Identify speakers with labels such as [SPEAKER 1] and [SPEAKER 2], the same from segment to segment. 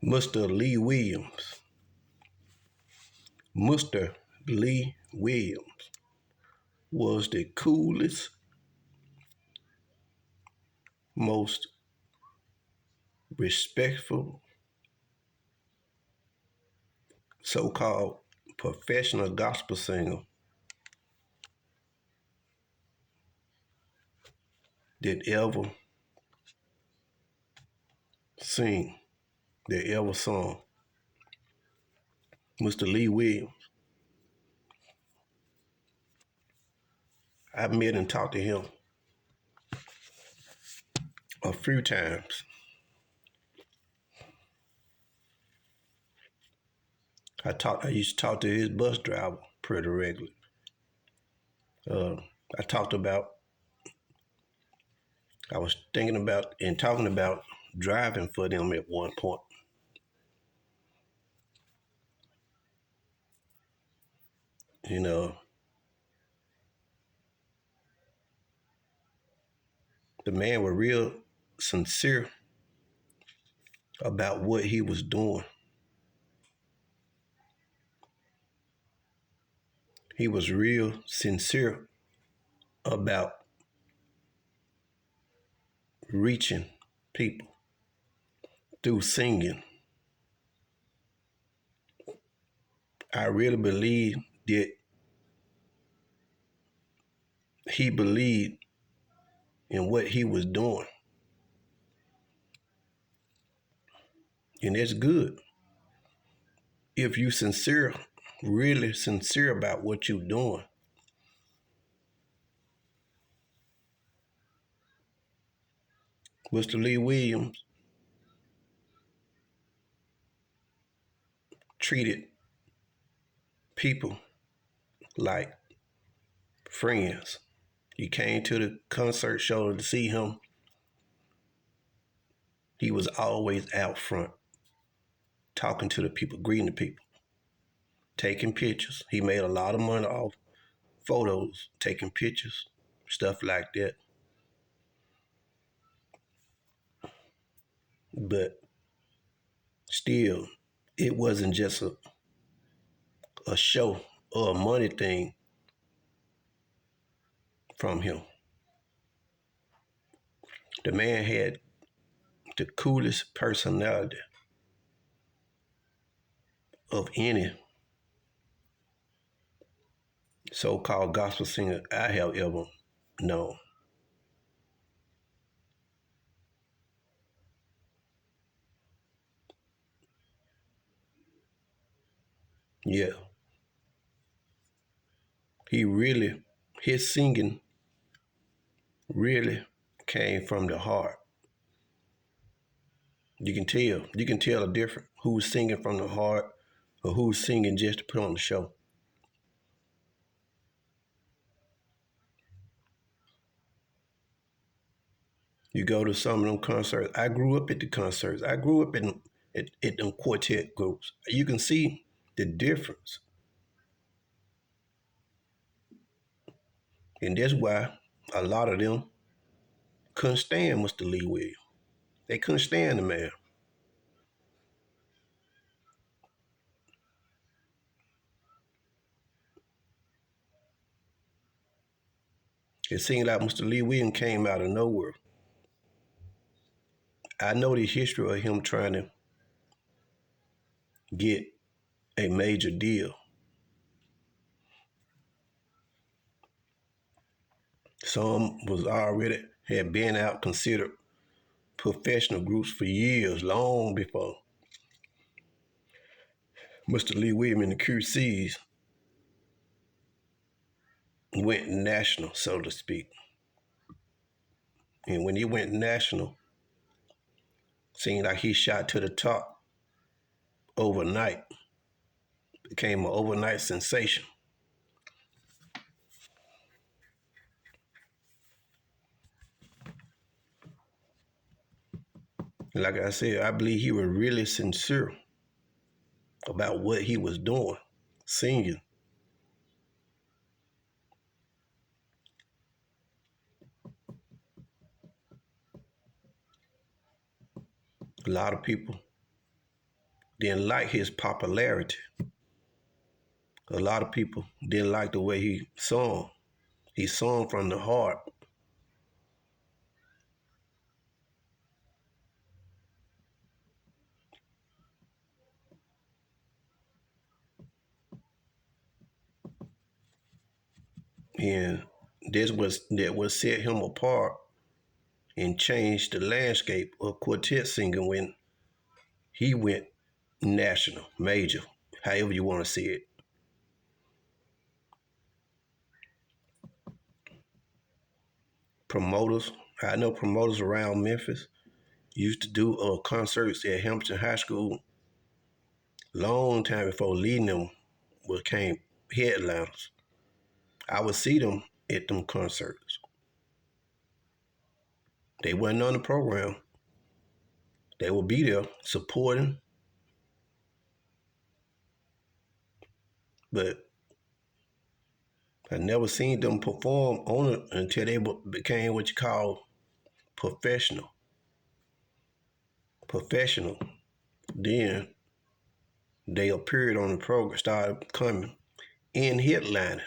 [SPEAKER 1] Mr. Lee Williams. Mr. Lee Williams was the coolest, most respectful, so-called professional gospel singer that ever sing, that ever sung. Mr. Lee Williams. I met and talked to him a few times. I used to talk to his bus driver pretty regularly. Uh, I talked about, I was thinking about and talking about driving for them at one point. You know, the man was real sincere about what he was doing. He was real sincere about reaching people through singing. I really believe that he believed in what he was doing. And that's good. If you sincere, really sincere about what you're doing. Mr. Lee Williams treated people like friends. You came to the concert show to see him. He was always out front, talking to the people, greeting the people, taking pictures. He made a lot of money off photos, taking pictures, stuff like that. But still, it wasn't just a show or a money thing from him. The man had the coolest personality of any so-called gospel singer I have ever known. Yeah, his singing really came from the heart. You can tell a difference who's singing from the heart or who's singing just to put on the show. You go to some of them concerts. I grew up at the concerts. I grew up at them quartet groups. You can see the difference. And that's why a lot of them couldn't stand Mr. Lee Williams. They couldn't stand the man. It seemed like Mr. Lee Williams came out of nowhere. I know the history of him trying to get a major deal. Some was already had been out considered professional groups for years, long before Mr. Lee Williams and the QCs went national, so to speak. And when he went national, seemed like he shot to the top overnight, became an overnight sensation. Like I said, I believe he was really sincere about what he was doing, singing. A lot of people didn't like his popularity. A lot of people didn't like the way he sung. He sung from the heart. And this was that what set him apart and changed the landscape of quartet singing when he went national, major, however you want to see it. Promoters, I know promoters around Memphis used to do concerts at Hampton High School long time before leading them became headliners. I would see them at them concerts. They wasn't on the program. They would be there supporting, but I never seen them perform on it until they became what you call professional. Professional. Then they appeared on the program, started coming in headlining.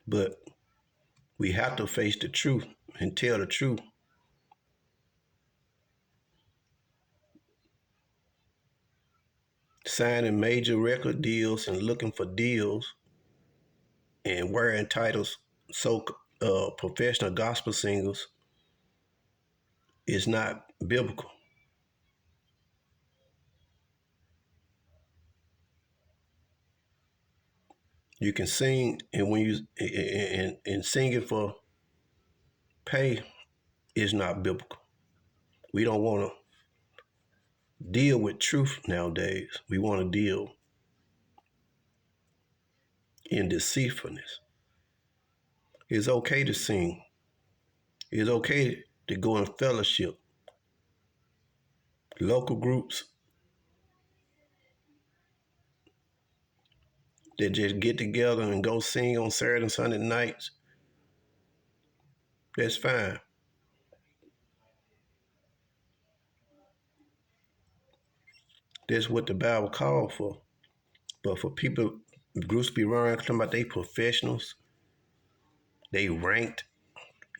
[SPEAKER 1] But we have to face the truth and tell the truth. Signing major record deals and looking for deals and wearing titles so professional gospel singers is not biblical. You can sing, and when you and singing for pay is not biblical. We don't want to deal with truth nowadays. We want to deal in deceitfulness. It's okay to sing. It's okay to go in fellowship. Local groups that just get together and go sing on Saturday and Sunday nights, that's fine. That's what the Bible called for. But for people, groups be running, talking about they professionals, they ranked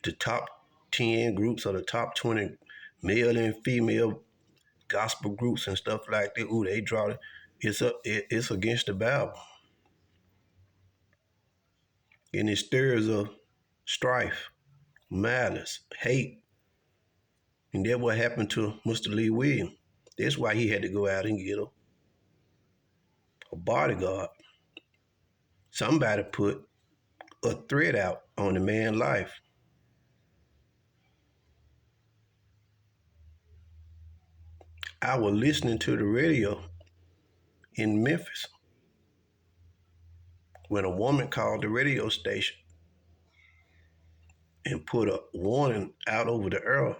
[SPEAKER 1] the top 10 groups or the top 20 male and female gospel groups and stuff like that. Ooh, they draw it. It's against the Bible. And it stirs up strife, malice, hate. And that's what happened to Mr. Lee Williams. That's why he had to go out and get a bodyguard. Somebody put a threat out on the man's life. I was listening to the radio in Memphis when a woman called the radio station and put a warning out over the air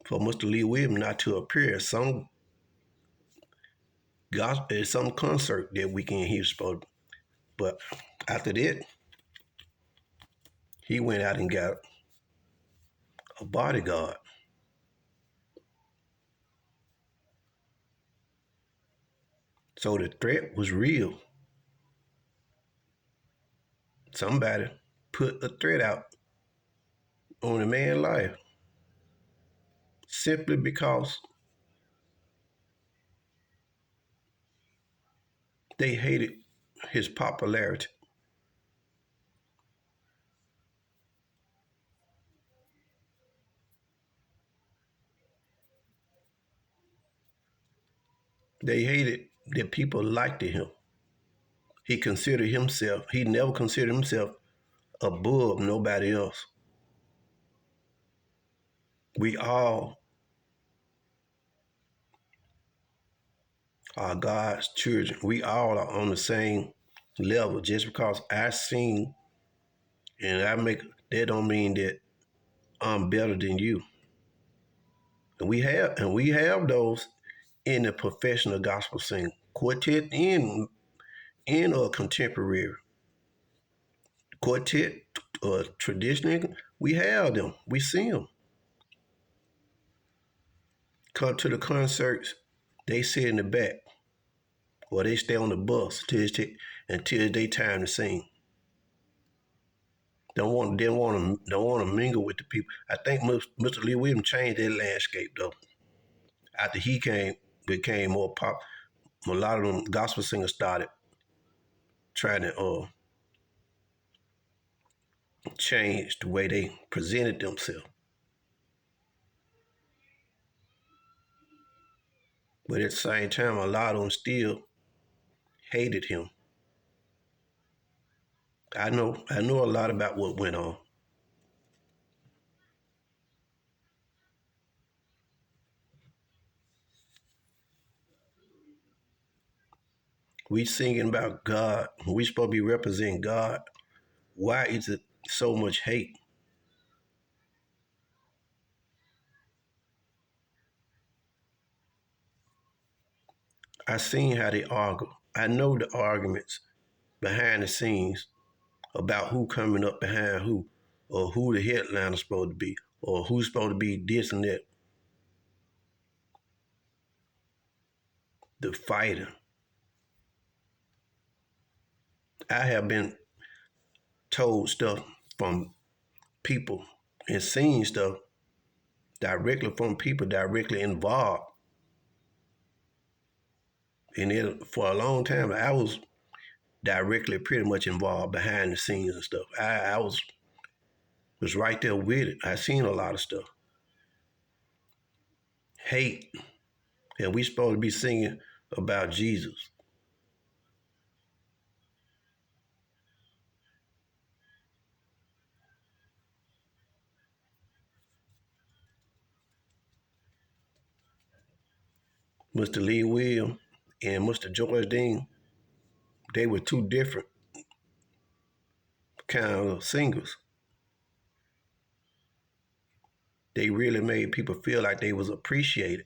[SPEAKER 1] for Mr. Lee Williams not to appear at some concert that weekend he was supposed to. But after that, he went out and got a bodyguard. So the threat was real. Somebody put a threat out on a man's life simply because they hated his popularity. They hated that people liked him. He never considered himself above nobody else. We all are God's children. We all are on the same level. Just because I sing and that don't mean that I'm better than you. And we have those in the professional gospel singing, quartet and a contemporary. quartet, traditionally, we have them. We see them. Come to the concerts, they sit in the back or they stay on the bus until it's their time to sing. Don't want to mingle with the people. I think Mr. Lee Williams changed that landscape though. After he became more pop, a lot of them gospel singers started trying to change the way they presented themselves. But at the same time, a lot of them still hated him. I know a lot about what went on. We singing about God. We supposed to be representing God. Why is it so much hate? I seen how they argue. I know the arguments behind the scenes about who coming up behind who, or who the headliner's supposed to be, or who's supposed to be this and that. The fighting. I have been told stuff from people and seen stuff directly from people directly involved. And it, for a long time, I was directly pretty much involved behind the scenes and stuff. I was right there with it. I seen a lot of stuff. Hate. And we supposed to be singing about Jesus. Mr. Lee Williams and Mr. George Dean, they were two different kind of singers. They really made people feel like they was appreciated.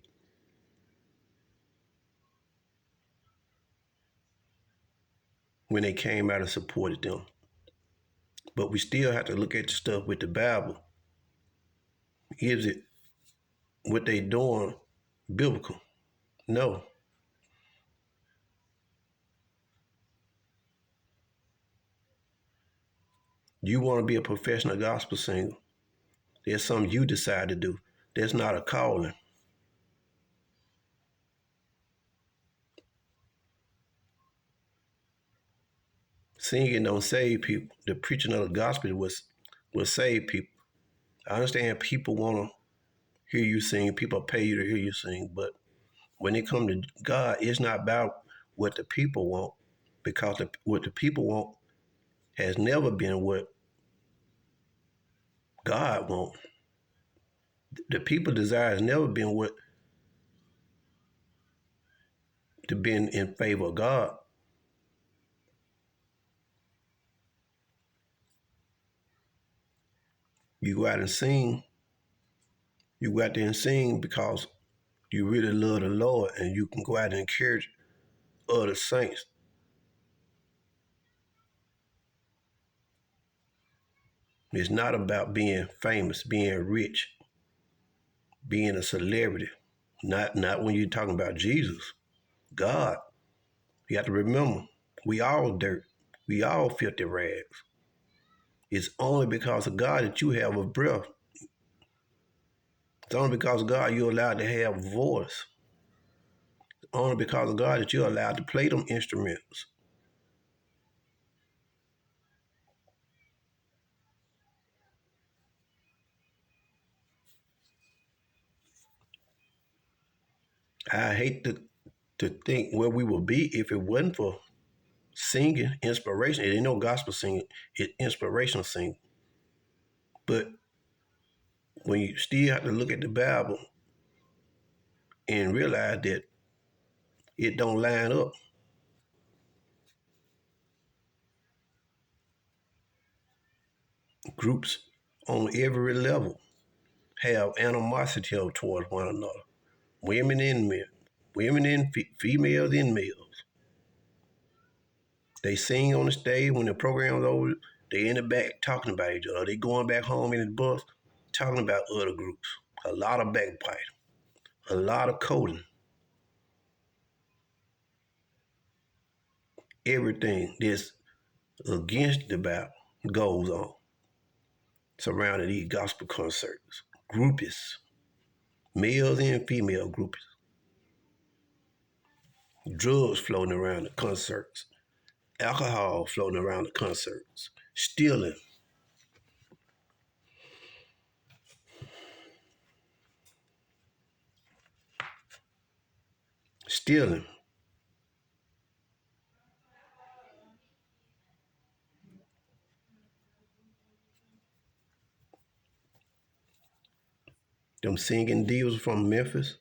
[SPEAKER 1] When they came out and supported them. But we still have to look at the stuff with the Bible. Is it what they doing biblical? No. You want to be a professional gospel singer. There's something you decide to do. That's not a calling. Singing don't save people. The preaching of the gospel will save people. I understand people want to hear you sing. People pay you to hear you sing. But when it comes to God, it's not about what the people want, because what the people want has never been what God wants. The people desire has never been what to be in favor of God. You go out and sing. You go out there and sing because you really love the Lord, and you can go out and encourage other saints. It's not about being famous, being rich, being a celebrity. Not when you're talking about Jesus, God. You have to remember, we all dirt. We all filthy rags. It's only because of God that you have a breath. It's only because of God you're allowed to have a voice. It's only because of God that you're allowed to play them instruments. I hate to think where we would be if it wasn't for singing, inspiration. It ain't no gospel singing, it's inspirational singing. But when you still have to look at the Bible and realize that it don't line up. Groups on every level have animosity towards one another. Women and men, women and females and males. They sing on the stage when the program's over. They in the back talking about each other. They going back home in the bus talking about other groups. A lot of backbiting, a lot of coding. Everything that's against the Bible goes on surrounding these gospel concerts. Groupies, males and female groupies. Drugs floating around the concerts. Alcohol floating around the concerts. Stealing. Stealing. Them singing divas from Memphis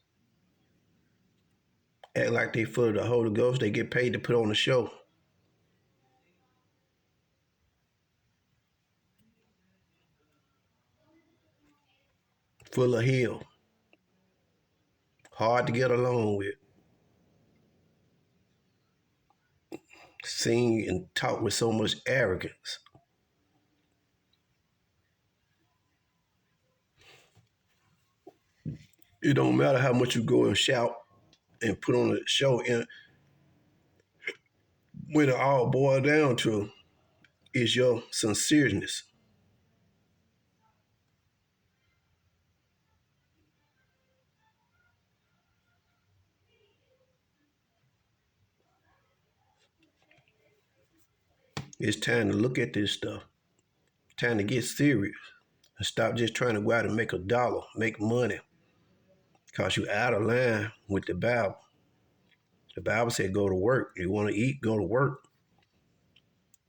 [SPEAKER 1] act like they full of the Holy Ghost. They get paid to put on a show. Full of hell. Hard to get along with. Sing and talk with so much arrogance. It don't matter how much you go and shout and put on a show, and when it all boils down to is your sincereness. It's time to look at this stuff. Time to get serious and stop just trying to go out and make a dollar, make money, because you out of line with the Bible. The Bible said go to work. You want to eat, go to work.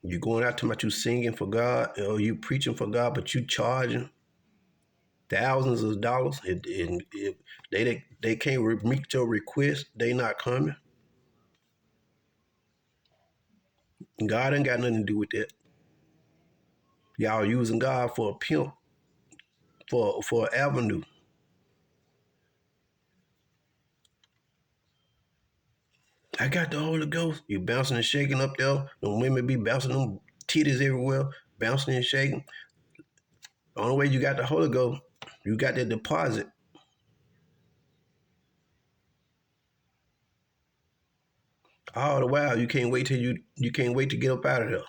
[SPEAKER 1] You going out talking about you singing for God or you preaching for God, but you charging thousands of dollars. If they can't meet your request, they not coming. God ain't got nothing to do with that. Y'all using God for a pimp, for an avenue. I got the Holy Ghost. You bouncing and shaking up there. The women be bouncing them titties everywhere, bouncing and shaking. The only way you got the Holy Ghost, you got that deposit. All the while, you can't wait to get up out of there.